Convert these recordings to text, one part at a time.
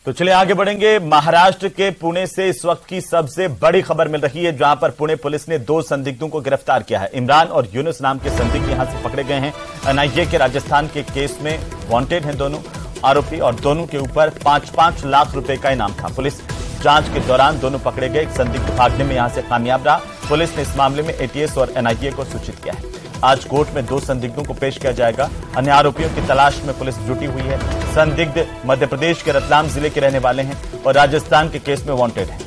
तो चलिए आगे बढ़ेंगे। महाराष्ट्र के पुणे से इस वक्त की सबसे बड़ी खबर मिल रही है, जहां पर पुणे पुलिस ने 2 संदिग्धों को गिरफ्तार किया है। इमरान और यूनुस नाम के संदिग्ध यहां से पकड़े गए हैं। एनआईए के राजस्थान के केस में वांटेड हैं दोनों आरोपी और दोनों के ऊपर 5-5 लाख रुपए का इनाम था। पुलिस जांच के दौरान दोनों पकड़े गए। एक संदिग्ध भागने में यहां से कामयाब रहा। पुलिस ने इस मामले में एटीएस और एनआईए को सूचित किया है। आज कोर्ट में 2 संदिग्धों को पेश किया जाएगा। अन्य आरोपियों की तलाश में पुलिस जुटी हुई है। संदिग्ध मध्य प्रदेश के रतलाम जिले के रहने वाले हैं और राजस्थान के केस में वांटेड हैं।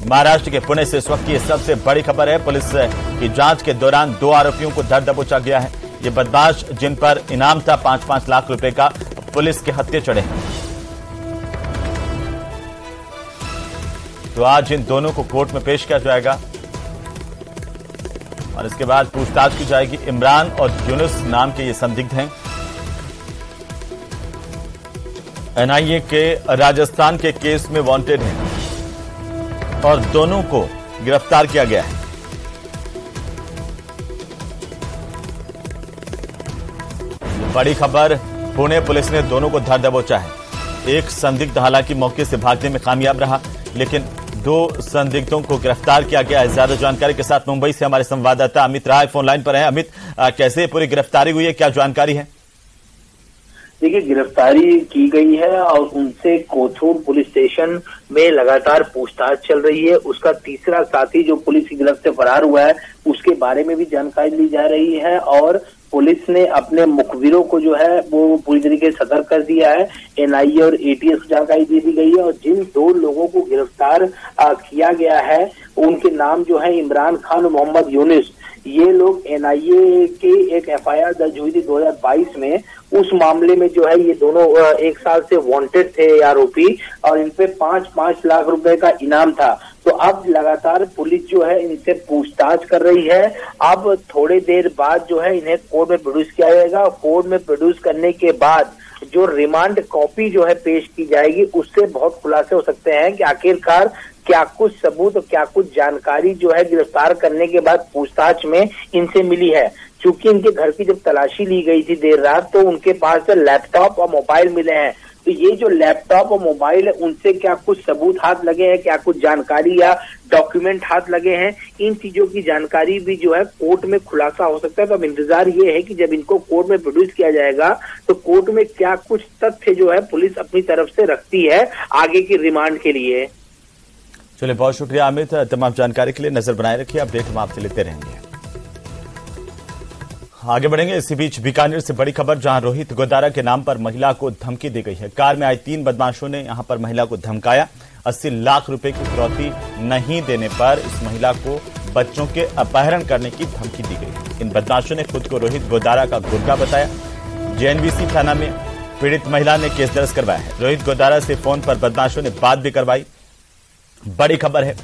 महाराष्ट्र के पुणे से इस वक्त की सबसे बड़ी खबर है। पुलिस की जांच के दौरान 2 आरोपियों को धर दबोचा गया है। ये बदमाश जिन पर इनाम था 5-5 लाख रुपए का, पुलिस के हत्थे चढ़े हैं। तो आज इन दोनों को कोर्ट में पेश किया जाएगा और इसके बाद पूछताछ की जाएगी। इमरान और यूनुस नाम के ये संदिग्ध हैं। एनआईए के राजस्थान के केस में वांटेड हैं और दोनों को गिरफ्तार किया गया है। बड़ी खबर, पुणे पुलिस ने दोनों को धर दबोचा है। एक संदिग्ध हालांकि मौके से भागने में कामयाब रहा, लेकिन 2 संदिग्धों को गिरफ्तार किया गया है। ज्यादा जानकारी के साथ मुंबई से हमारे संवाददाता अमित राय फोन लाइन पर हैं। अमित, कैसे पूरी गिरफ्तारी हुई है, क्या जानकारी है? देखिए, गिरफ्तारी की गई है और उनसे कोथरूड पुलिस स्टेशन में लगातार पूछताछ चल रही है। उसका तीसरा साथी जो पुलिस की गिरफ्त से फरार हुआ है, उसके बारे में भी जानकारी ली जा रही है और पुलिस ने अपने मुखबिरों को जो है वो पूरी तरीके से सतर्क कर दिया है। एनआईए और एटीएस को जानकारी दे दी गई है और जिन 2 लोगों को गिरफ्तार किया गया है उनके नाम जो है इमरान खान और मोहम्मद यूनुस। ये लोग एनआईए के एक एफआईआर दर्ज हुई थी 2022 में। उस मामले में जो है ये दोनों 1 साल से वांटेड थे आरोपी और इन पे 5-5 लाख रुपए का इनाम था। तो अब लगातार पुलिस जो है इनसे पूछताछ कर रही है। अब थोड़ी देर बाद जो है इन्हें कोर्ट में प्रोड्यूस किया जाएगा। कोर्ट में प्रोड्यूस करने के बाद जो रिमांड कॉपी जो है पेश की जाएगी, उससे बहुत खुलासे हो सकते हैं कि आखिरकार क्या कुछ सबूत और क्या कुछ जानकारी जो है गिरफ्तार करने के बाद पूछताछ में इनसे मिली है। चूंकि इनके घर की जब तलाशी ली गई थी देर रात, तो उनके पास से लैपटॉप और मोबाइल मिले हैं। तो ये जो लैपटॉप और मोबाइल है, उनसे क्या कुछ सबूत हाथ लगे हैं, क्या कुछ जानकारी या डॉक्यूमेंट हाथ लगे हैं, इन चीजों की जानकारी भी जो है कोर्ट में खुलासा हो सकता है। तो अब इंतजार ये है कि जब इनको कोर्ट में प्रोड्यूस किया जाएगा तो कोर्ट में क्या कुछ तथ्य जो है पुलिस अपनी तरफ से रखती है आगे की रिमांड के लिए। चलिए, बहुत शुक्रिया अमित, तमाम जानकारी के लिए। नजर बनाए रखिए, अपडेट हम आपसे लेते रहेंगे। आगे बढ़ेंगे। इसी बीच बीकानेर से बड़ी खबर, जहां रोहित गोदारा के नाम पर महिला को धमकी दी गई है। कार में आए 3 बदमाशों ने यहां पर महिला को धमकाया। 80 लाख रुपए की फिरौती नहीं देने पर इस महिला को बच्चों के अपहरण करने की धमकी दी गई। इन बदमाशों ने खुद को रोहित गोदारा का गुर्गा बताया। जेएनवीसी थाना में पीड़ित महिला ने केस दर्ज करवाया है। रोहित गोदारा से फोन पर बदमाशों ने बात भी करवाई। बड़ी खबर है,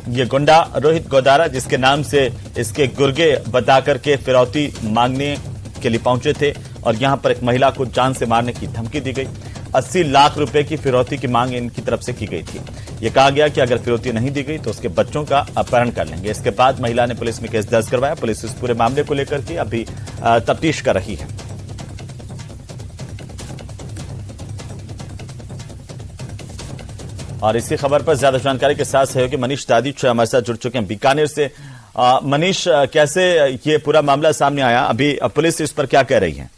ये गुंडा रोहित गोदारा, जिसके नाम से इसके गुर्गे बता करके फिरौती मांगने के लिए पहुंचे थे और यहां पर एक महिला को जान से मारने की धमकी दी गई। 80 लाख रुपए की फिरौती की मांग इनकी तरफ से की गई थी। ये कहा गया कि अगर फिरौती नहीं दी गई तो उसके बच्चों का अपहरण कर लेंगे। इसके बाद महिला ने पुलिस में केस दर्ज करवाया। पुलिस इस पूरे मामले को लेकर के अभी तफ्तीश कर रही है। और इसी खबर पर ज्यादा जानकारी के साथ सहयोगी मनीष दादीच हमारे साथ जुड़ चुके हैं बीकानेर से। मनीष, कैसे ये पूरा मामला सामने आया, अभी पुलिस इस पर क्या कह रही है?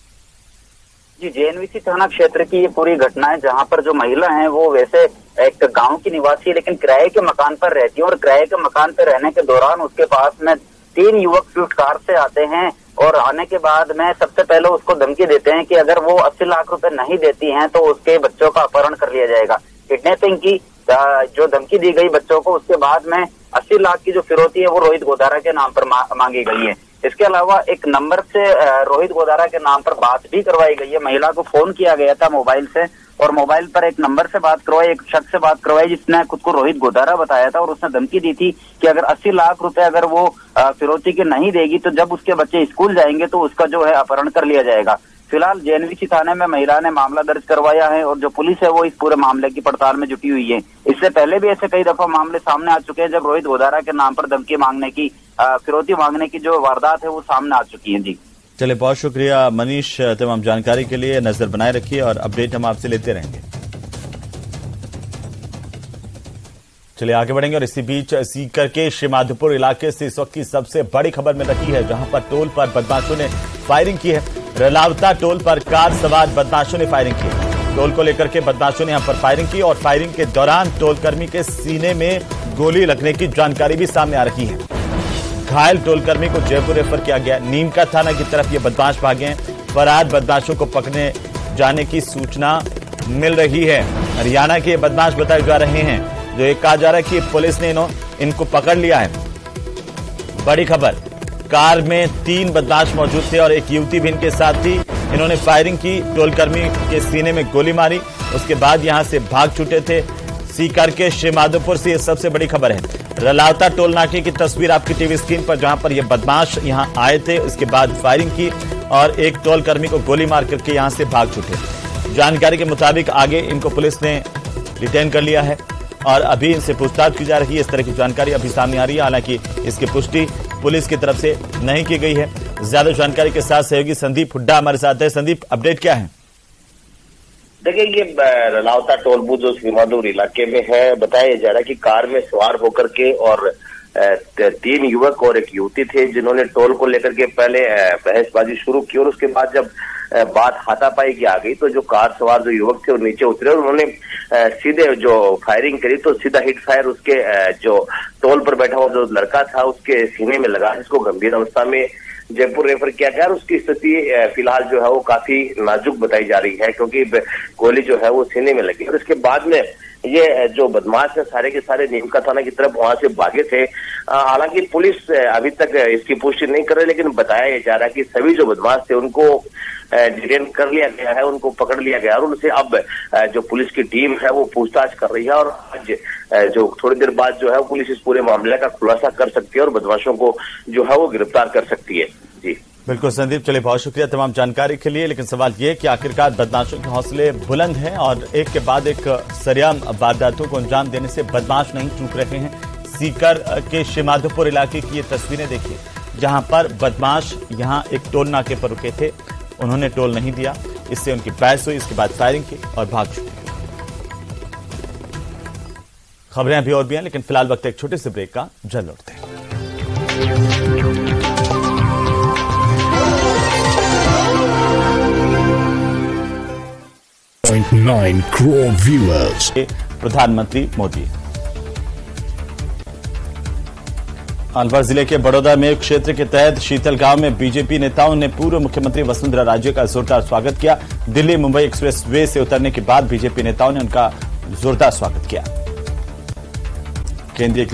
जी, जेएनवीसी थाना क्षेत्र की ये पूरी घटना है, जहां पर जो महिला है वो वैसे एक गांव की निवासी है, लेकिन किराए के मकान पर रहती है और किराए के मकान पर रहने के दौरान उसके पास में 3 युवक स्विफ्ट कार से आते हैं और आने के बाद में सबसे पहले उसको धमकी देते हैं कि अगर वो 80 लाख रुपए नहीं देती हैं तो उसके बच्चों का अपहरण कर लिया जाएगा। किडनैपिंग की जो धमकी दी गई बच्चों को, उसके बाद में 80 लाख की जो फिरौती है वो रोहित गोदारा के नाम पर मांगी गई है। इसके अलावा एक नंबर से रोहित गोदारा के नाम पर बात भी करवाई गई है। महिला को फोन किया गया था मोबाइल से और मोबाइल पर एक नंबर से बात करवाई, एक शख्स से बात करवाई जिसने खुद को रोहित गोदारा बताया था और उसने धमकी दी थी कि अगर 80 लाख रुपए अगर वो फिरौती के नहीं देगी तो जब उसके बच्चे स्कूल जाएंगे तो उसका जो है अपहरण कर लिया जाएगा। फिलहाल जेएनवीसी थाने में महिला ने मामला दर्ज करवाया है और जो पुलिस है वो इस पूरे मामले की पड़ताल में जुटी हुई है। इससे पहले भी ऐसे कई दफा मामले सामने आ चुके हैं जब रोहित गोदारा के नाम पर धमकी मांगने की, फिरौती मांगने की जो वारदात है वो सामने आ चुकी है। जी चलिए, बहुत शुक्रिया मनीष, तमाम जानकारी के लिए। नजर बनाए रखिए और अपडेट हम आपसे लेते रहेंगे। चलिए आगे बढ़ेंगे और इसी बीच सीकर के श्रीमाधोपुर इलाके से इस वक्त की सबसे बड़ी खबर मिल रही है, जहां पर टोल पर बदमाशों ने फायरिंग की है। रलावता टोल पर कार सवार बदमाशों ने फायरिंग की। टोल को लेकर के बदमाशों ने यहां पर फायरिंग की और फायरिंग के दौरान टोल कर्मी के सीने में गोली लगने की जानकारी भी सामने आ रही है। घायल टोल कर्मी को जयपुर रेफर किया गया। नीमका थाना की तरफ ये बदमाश भागे हैं। फरार बदमाशों को पकड़ने जाने की सूचना मिल रही है। हरियाणा के बदमाश बताए जा रहे हैं, जो ये कहा जा रहा है कि पुलिस ने इनको पकड़ लिया है। बड़ी खबर, कार में 3 बदमाश मौजूद थे और एक युवती भी इनके साथ थी। इन्होंने फायरिंग की, टोल कर्मी के सीने में गोली मारी, उसके बाद यहां से भाग छूटे थे। सीकर के श्रीमाधोपुर से ये सबसे बड़ी खबर है। रलावता टोल नाके की तस्वीर आपकी टीवी स्क्रीन पर, जहां पर ये बदमाश यहां आए थे, उसके बाद फायरिंग की और एक टोल कर्मी को गोली मार करके यहां से भाग छूटे। जानकारी के मुताबिक आगे इनको पुलिस ने डिटेन कर लिया है और अभी इनसे पूछताछ की जा रही है। इस तरह की जानकारी अभी सामने आ रही है, हालांकि इसकी पुष्टि पुलिस की तरफ से नहीं की गई है। ज्यादा जानकारी के साथ सहयोगी संदीप हुड्डा हमारे साथ है। संदीप, अपडेट क्या है? देखिए, ये रलावता टोल बूथ जो श्रीमाधोपुर इलाके में है, बताया जा रहा है कि कार में सवार होकर के और 3 युवक और एक युवती थे, जिन्होंने टोल को लेकर के पहले बहसबाजी शुरू की और उसके बाद जब बात हाथापाई की आ गई तो जो कार सवार जो युवक थे वो नीचे उतरे और उन्होंने सीधे जो फायरिंग करी तो सीधा हिट फायर उसके जो टोल पर बैठा हुआ जो लड़का था उसके सीने में लगा, जिसको गंभीर अवस्था में जयपुर रेफर किया गया और उसकी स्थिति फिलहाल जो है वो काफी नाजुक बताई जा रही है, क्योंकि गोली जो है वो सीने में लगी। और इसके बाद में ये जो बदमाश है सारे के सारे नीमका थाना की तरफ वहां से भागे थे। हालांकि पुलिस अभी तक इसकी पुष्टि नहीं कर रही, लेकिन बताया जा रहा है कि सभी जो बदमाश थे उनको डिटेन कर लिया गया है, उनको पकड़ लिया गया और उनसे अब जो पुलिस की टीम है वो पूछताछ कर रही है और आज जो थोड़ी देर बाद जो है पुलिस इस पूरे मामले का खुलासा कर सकती है और बदमाशों को जो है वो गिरफ्तार कर सकती है। जी बिल्कुल संदीप, चलिए बहुत शुक्रिया तमाम जानकारी के लिए। लेकिन सवाल ये कि आखिरकार बदमाशों के हौसले बुलंद हैं और एक के बाद एक सरेआम वारदातों को अंजाम देने से बदमाश नहीं चूक रहे हैं। सीकर के श्रीमाधोपुर इलाके की ये तस्वीरें देखिए, जहां पर बदमाश यहां एक टोल नाके पर रुके थे, उन्होंने टोल नहीं दिया, इससे उनकी बहस हुई, इसके बाद फायरिंग की और भाग छूटे। खबरें अभी और भी हैं, लेकिन फिलहाल वक्त एक छोटे से ब्रेक का। जल्द लौटते हैं। 0.9 crore viewers. प्रधानमंत्री मोदी अलवर जिले के बड़ौदा में क्षेत्र के तहत शीतल गांव में बीजेपी नेताओं ने पूर्व मुख्यमंत्री वसुंधरा राजे का जोरदार स्वागत किया। दिल्ली मुंबई एक्सप्रेस वे से उतरने के बाद बीजेपी नेताओं ने उनका जोरदार स्वागत किया। केंद्रीय